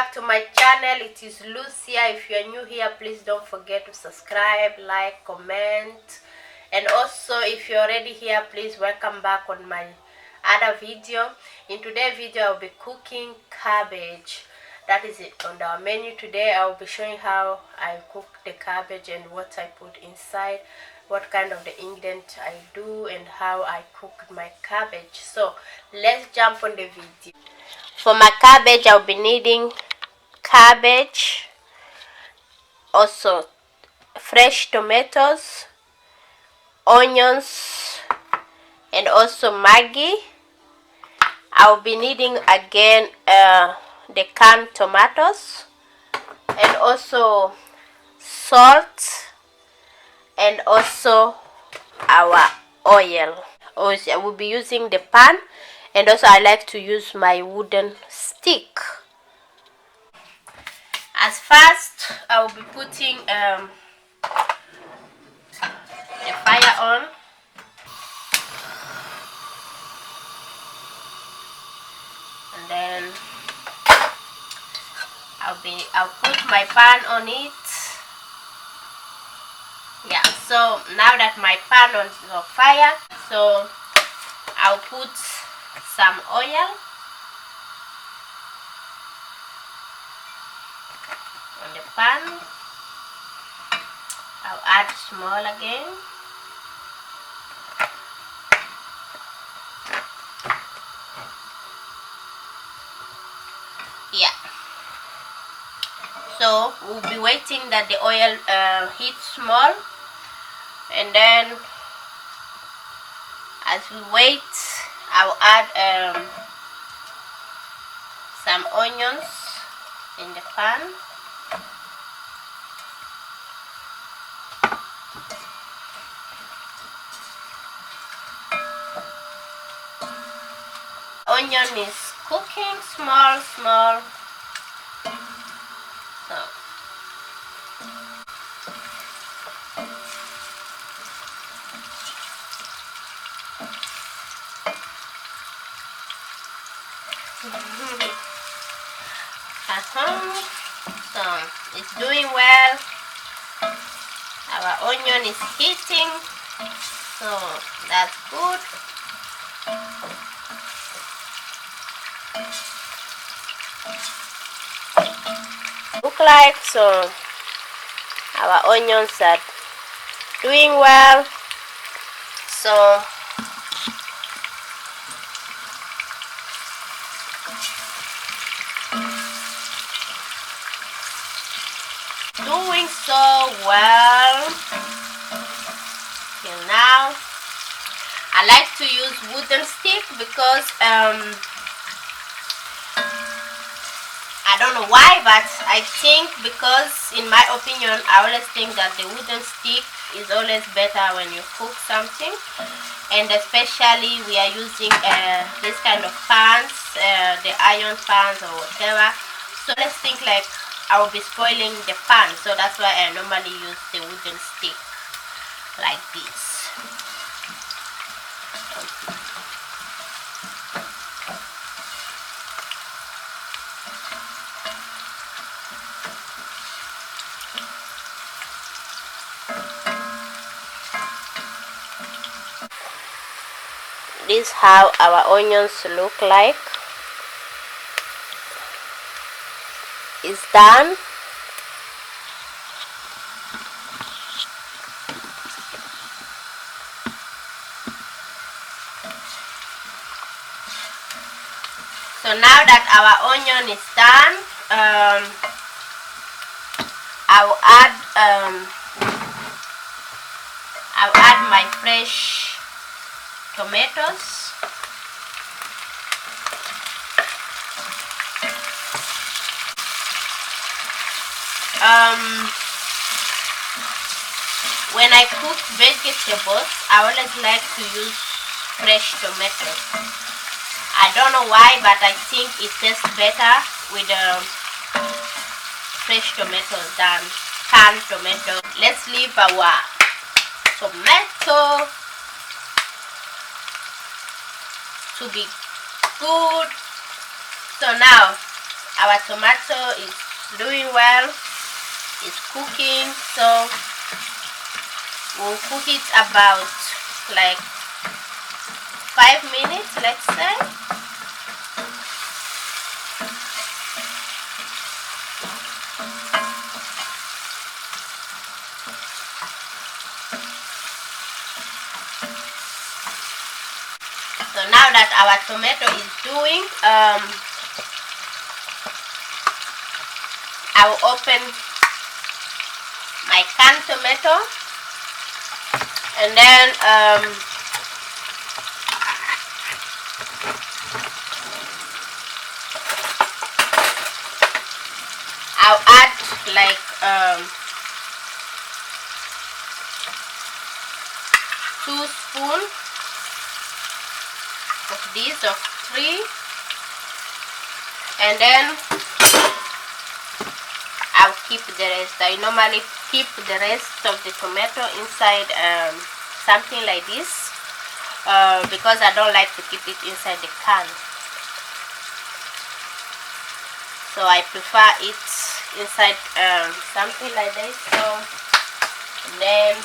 back to my channel. It is Lucia. If you are new here, please don't forget to subscribe, like, comment, and also if you're already here, please welcome back on my other video. In today's video, I'll be cooking cabbage. That is it on our menu today. I'll be showing how I cook the cabbage and what I put inside, what kind of the ingredient I do, and how I cook my cabbage. So let's jump on the video. For my cabbage, I'll be needing cabbage, also fresh tomatoes, onions, and also Maggi. I'll be needing again the canned tomatoes, and also salt, and also our oil. Also, I will be using the pan, and also I like to use my wooden stick. As first, I will be putting the fire on. And then I'll put my pan on it. Yeah, so now that my pan is on fire, so I'll put some oil on the pan. I'll add small again. Yeah. So we'll be waiting that the oil heats small, and then as we wait, I'll add some onions in the pan. Onion is cooking small. So so it's doing well. Our onion is heating, so that's good. Look like, so our onions are doing well. So doing so well till now. I like to use wooden stick because I don't know why, but I think, because in my opinion, I always think that the wooden stick is always better when you cook something, and especially we are using this kind of pans, the iron pans or whatever. So let's think like I will be spoiling the pan, so that's why I normally use the wooden stick like this. This is how our onions look like. It's done. So now that our onion is done, I'll add my fresh tomatoes. When I cook vegetables, I always like to use fresh tomatoes. I don't know why, but I think it tastes better with fresh tomatoes than canned tomatoes. Let's leave our tomato to be good. So now Our tomato is doing well, it's cooking, so we'll cook it about like 5 minutes, let's say. So now that our tomato is doing, I will open my canned tomato, and then I'll add like 2 spoons of these, of 3, and then I'll keep the rest. I normally keep the rest of the tomato inside something like this because I don't like to keep it inside the can. So I prefer it inside something like this. So then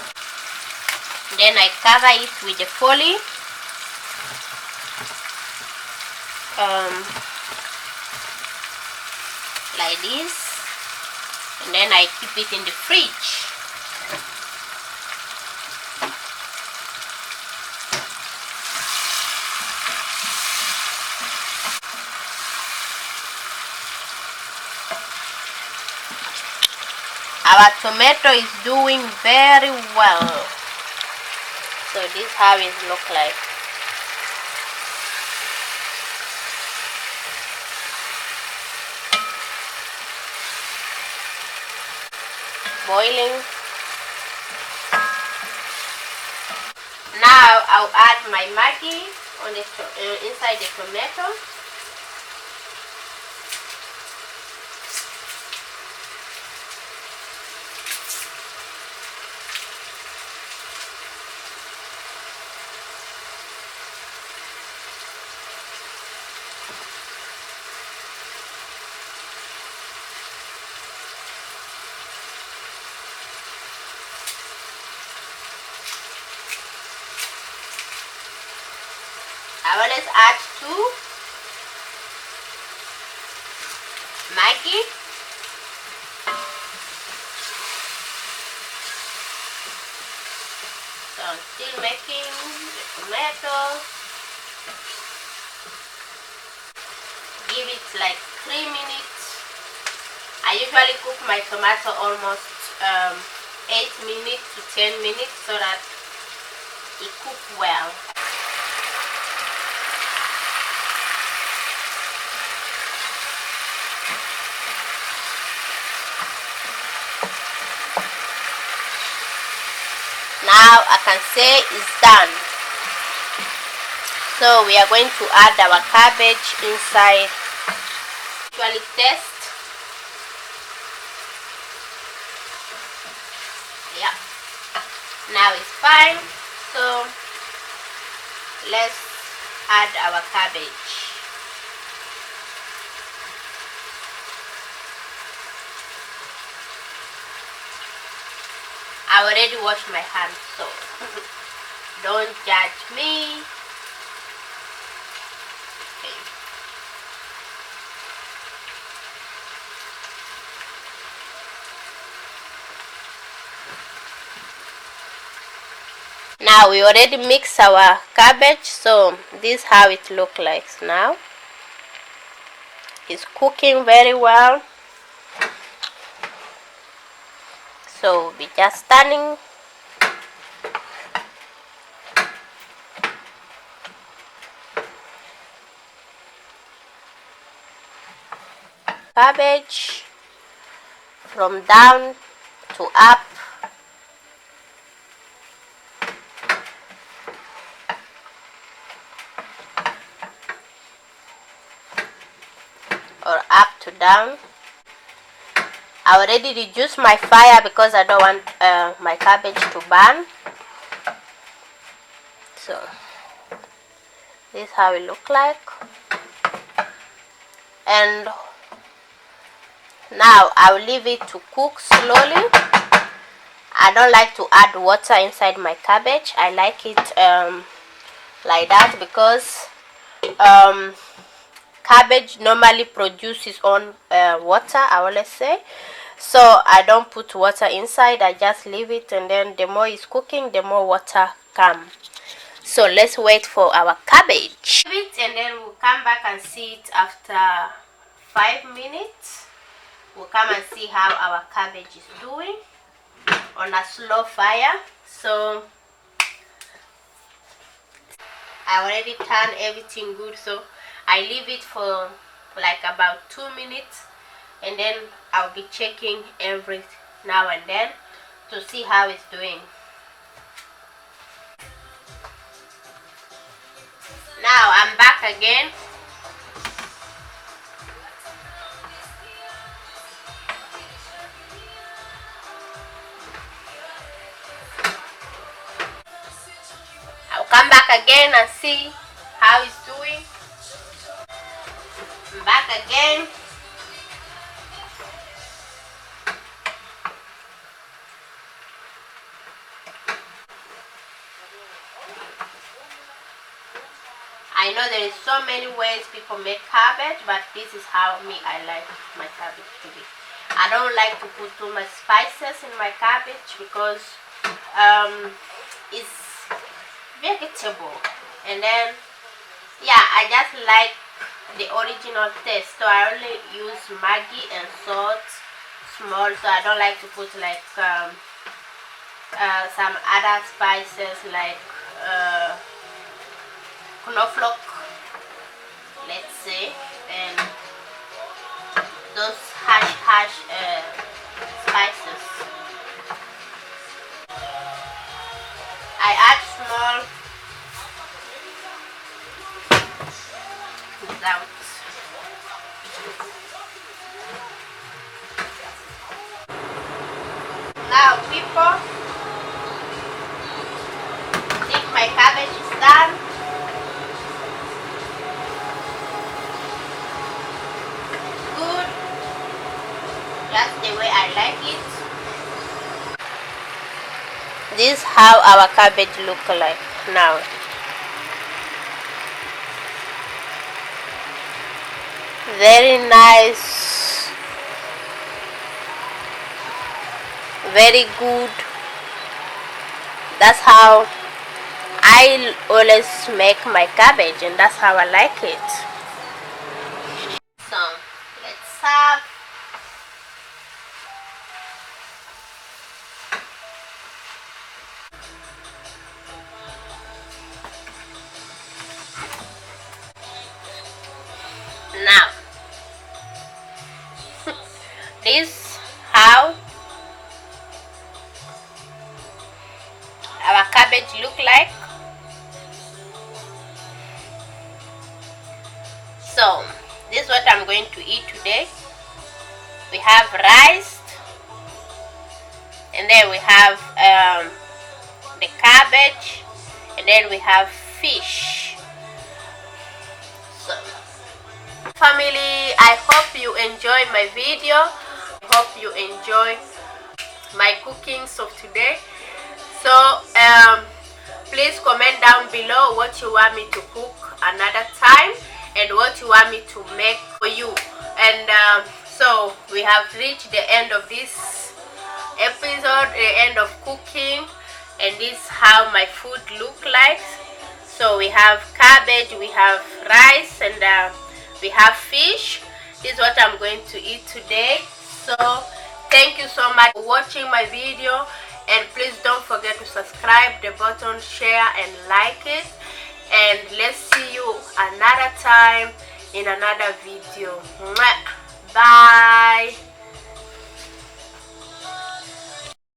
I cover it with the foil, like this, and then I keep it in the fridge. Our tomato is doing very well. So this is how it looks like. Boiling. Now I'll add my Maggi on the inside the tomato. I always add 2 Maggi. So I'm still making the tomato. Give it like 3 minutes. I usually cook my tomato almost 8 minutes to 10 minutes so that it cooks well. Now I can say it's done. So we are going to add our cabbage inside. Actually test. Yeah. Now it's fine. So let's add our cabbage. I already washed my hands, so don't judge me. Okay. Now we already mixed our cabbage, so this is how it looks like now. It's cooking very well. So we just turning. Cabbage from down to up. Or up to down. I already reduced my fire because I don't want my cabbage to burn. So this is how it looks like. And Now I'll leave it to cook slowly. I don't like to add water inside my cabbage. I like it like that because cabbage normally produces its own water, I will say. So I don't put water inside. I just leave it, and then the more it's cooking, the more water comes. So let's wait for our cabbage. And then we'll come back and see it after 5 minutes. We'll come and see how our cabbage is doing on a slow fire. So I already turned everything good, so I leave it for like about 2 minutes, and then I'll be checking every now and then to see how it's doing. Now I'm back again. I'll come back again and see how it's doing. I'm back again. I know there is so many ways people make cabbage, but this is how I like my cabbage to be. I don't like to put too much spices in my cabbage because it's vegetable, and then yeah, I just like the original taste, so I only use Maggi and salt small, so I don't like to put like some other spices like knoflook, let's say, and those hash spices. I add small without. Now people, I think my cabbage is done. Good, just the way I like it. This is how our cabbage look like now. Very nice, very good. That's how I always make my cabbage, and that's how I like it. So let's serve. Now this how our cabbage look like. So this is what I'm going to eat today. We have rice, and then we have the cabbage, and then we have fish. So family, I hope you enjoy my video. I hope you enjoy my cookings of today. So please comment down below what you want me to cook another time and what you want me to make for you. And so we have reached the end of this episode, the end of cooking, and this is how my food look like. So we have cabbage, we have rice, and we have fish. This is what I'm going to eat today. So thank you so much for watching my video, and please don't forget to subscribe the button, share and like it, and let's see you another time in another video. Bye.